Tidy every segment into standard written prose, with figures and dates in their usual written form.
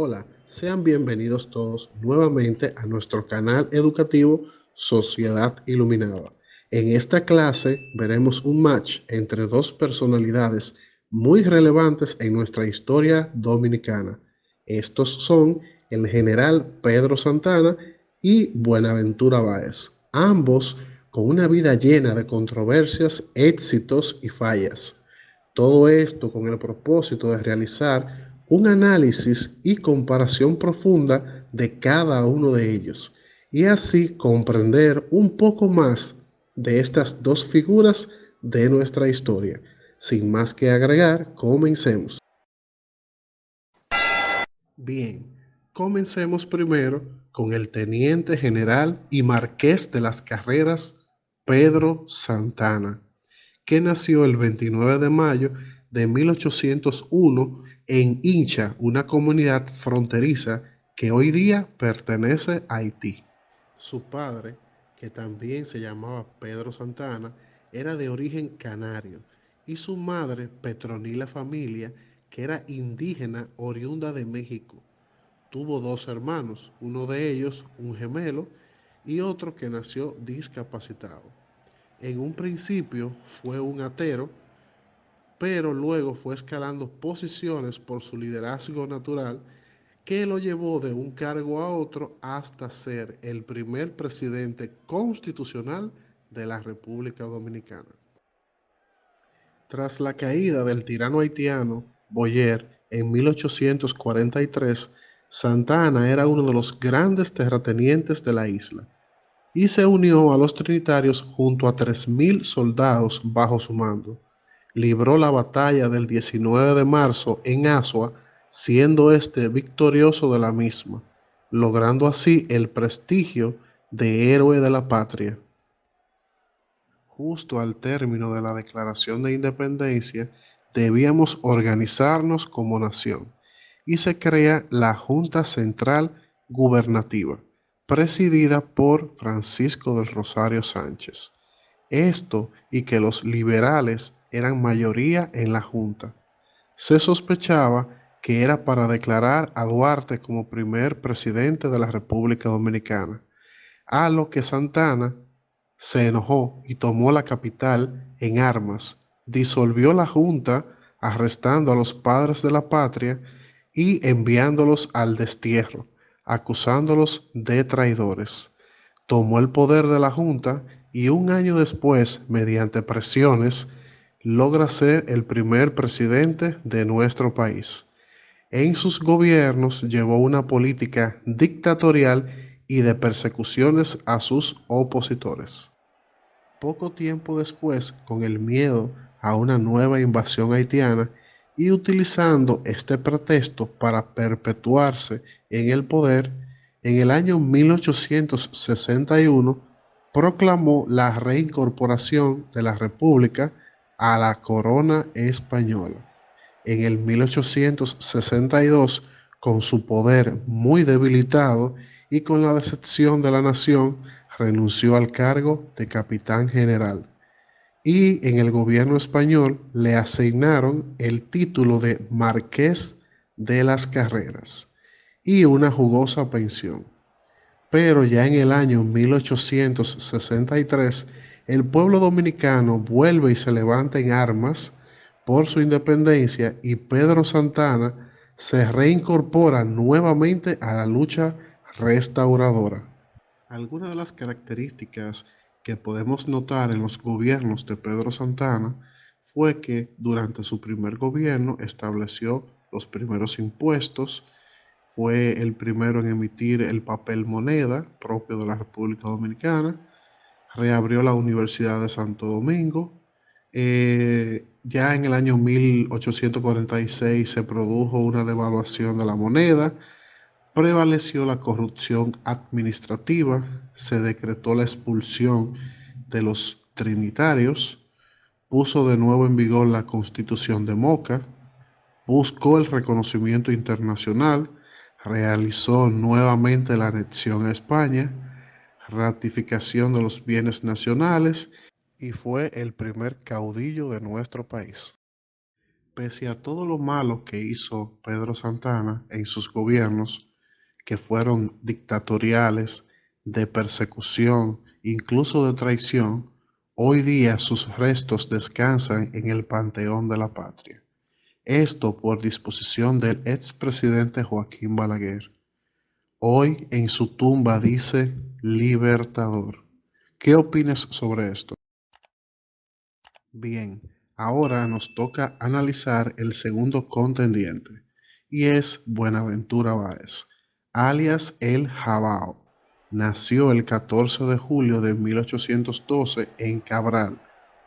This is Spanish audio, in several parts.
Hola, sean bienvenidos todos nuevamente a nuestro canal educativo Sociedad Iluminada. En esta clase veremos un match entre dos personalidades muy relevantes en nuestra historia dominicana. Estos son el general Pedro Santana y Buenaventura Báez, ambos con una vida llena de controversias, éxitos y fallas. Todo esto con el propósito de realizar un análisis y comparación profunda de cada uno de ellos y así comprender un poco más de estas dos figuras de nuestra historia. Sin más que agregar, comencemos. Bien, comencemos primero con el teniente general y marqués de las carreras Pedro Santana, que nació el 29 de mayo de 1801 en Hincha, una comunidad fronteriza que hoy día pertenece a Haití. Su padre, que también se llamaba Pedro Santana, era de origen canario, y su madre, Petronila Familia, que era indígena oriunda de México. Tuvo dos hermanos, uno de ellos un gemelo y otro que nació discapacitado. En un principio fue un atero, pero luego fue escalando posiciones por su liderazgo natural que lo llevó de un cargo a otro hasta ser el primer presidente constitucional de la República Dominicana. Tras la caída del tirano haitiano Boyer en 1843, Santa Anna era uno de los grandes terratenientes de la isla y se unió a los trinitarios junto a 3.000 soldados bajo su mando. Libró la batalla del 19 de marzo en Azua, siendo este victorioso de la misma, logrando así el prestigio de héroe de la patria. Justo al término de la Declaración de Independencia, debíamos organizarnos como nación y se crea la Junta Central Gubernativa, presidida por Francisco del Rosario Sánchez. Esto y que los liberales eran mayoría en la Junta. Se sospechaba que era para declarar a Duarte como primer presidente de la República Dominicana, a lo que Santana se enojó y tomó la capital en armas, disolvió la junta, arrestando a los padres de la patria y enviándolos al destierro, acusándolos de traidores. Tomó el poder de la junta y un año después, mediante presiones, logra ser el primer presidente de nuestro país. En sus gobiernos llevó una política dictatorial y de persecuciones a sus opositores. Poco tiempo después, con el miedo a una nueva invasión haitiana y utilizando este pretexto para perpetuarse en el poder, en el año 1861 proclamó la reincorporación de la República a la corona española. En el 1862, con su poder muy debilitado y con la decepción de la nación, renunció al cargo de capitán general. Y en el gobierno español le asignaron el título de Marqués de las Carreras y una jugosa pensión. Pero ya en el año 1863, el pueblo dominicano vuelve y se levanta en armas por su independencia y Pedro Santana se reincorpora nuevamente a la lucha restauradora. Algunas de las características que podemos notar en los gobiernos de Pedro Santana fue que durante su primer gobierno estableció los primeros impuestos, fue el primero en emitir el papel moneda propio de la República Dominicana, reabrió la Universidad de Santo Domingo. Ya en el año 1846 se produjo una devaluación de la moneda, prevaleció la corrupción administrativa, se decretó la expulsión de los trinitarios, puso de nuevo en vigor la Constitución de Moca, buscó el reconocimiento internacional, realizó nuevamente la anexión a España, ratificación de los bienes nacionales y fue el primer caudillo de nuestro país. Pese a todo lo malo que hizo Pedro Santana en sus gobiernos, que fueron dictatoriales, de persecución, incluso de traición, hoy día sus restos descansan en el Panteón de la Patria. Esto por disposición del expresidente Joaquín Balaguer. Hoy en su tumba dice Libertador. ¿Qué opinas sobre esto? Bien, ahora nos toca analizar el segundo contendiente, y es Buenaventura Báez, alias El Jabao. Nació el 14 de julio de 1812 en Cabral,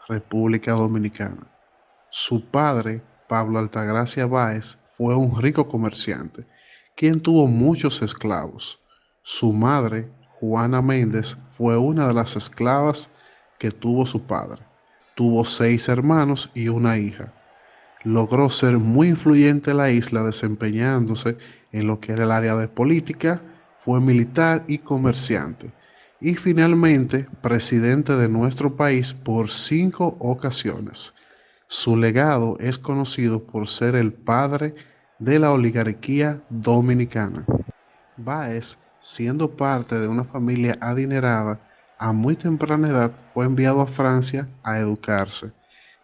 República Dominicana. Su padre, Pablo Altagracia Báez, fue un rico comerciante, quien tuvo muchos esclavos. Su madre, Juana Méndez, fue una de las esclavas que tuvo su padre. Tuvo 6 hermanos y una hija. Logró ser muy influyente en la isla desempeñándose en lo que era el área de política, fue militar y comerciante, y finalmente presidente de nuestro país por 5 ocasiones. Su legado es conocido por ser el padre de la oligarquía dominicana. Báez, siendo parte de una familia adinerada, a muy temprana edad fue enviado a Francia a educarse.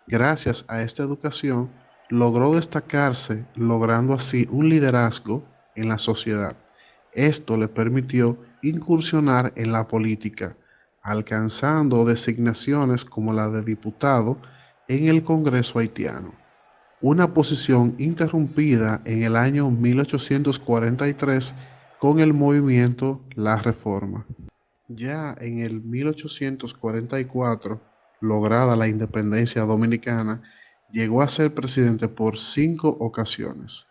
Gracias a esta educación, logró destacarse, logrando así un liderazgo en la sociedad. Esto le permitió incursionar en la política, alcanzando designaciones como la de diputado en el Congreso haitiano, una posición interrumpida en el año 1843 con el movimiento La Reforma. Ya en el 1844, lograda la independencia dominicana, llegó a ser presidente por 5 ocasiones.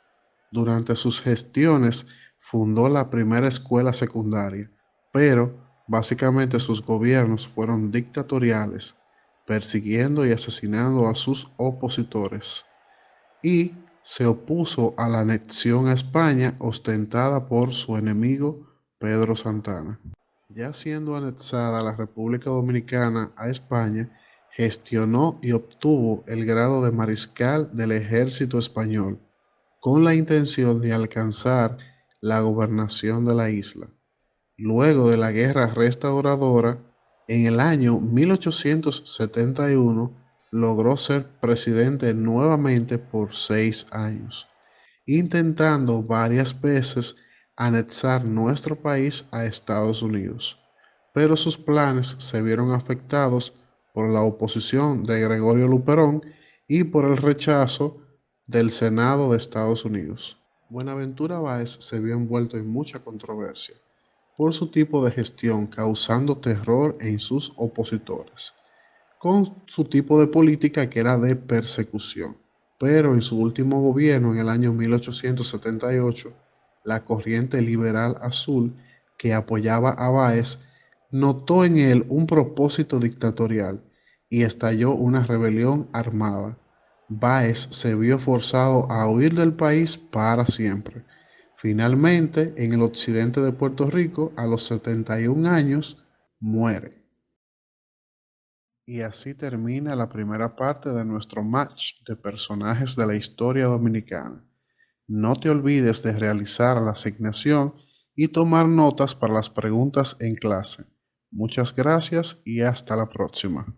Durante sus gestiones fundó la primera escuela secundaria, pero básicamente sus gobiernos fueron dictatoriales, persiguiendo y asesinando a sus opositores, y se opuso a la anexión a España ostentada por su enemigo Pedro Santana. Ya siendo anexada la República Dominicana a España, gestionó y obtuvo el grado de mariscal del ejército español, con la intención de alcanzar la gobernación de la isla. Luego de la Guerra Restauradora, en el año 1871 logró ser presidente nuevamente por 6 años, intentando varias veces anexar nuestro país a Estados Unidos, pero sus planes se vieron afectados por la oposición de Gregorio Luperón y por el rechazo del Senado de Estados Unidos. Buenaventura Báez se vio envuelto en mucha controversia por su tipo de gestión, causando terror en sus opositores, con su tipo de política que era de persecución. Pero en su último gobierno, en el año 1878, la corriente liberal azul que apoyaba a Báez notó en él un propósito dictatorial y estalló una rebelión armada. Báez se vio forzado a huir del país para siempre. Finalmente, en el occidente de Puerto Rico, a los 71 años, muere. Y así termina la primera parte de nuestro match de personajes de la historia dominicana. No te olvides de realizar la asignación y tomar notas para las preguntas en clase. Muchas gracias y hasta la próxima.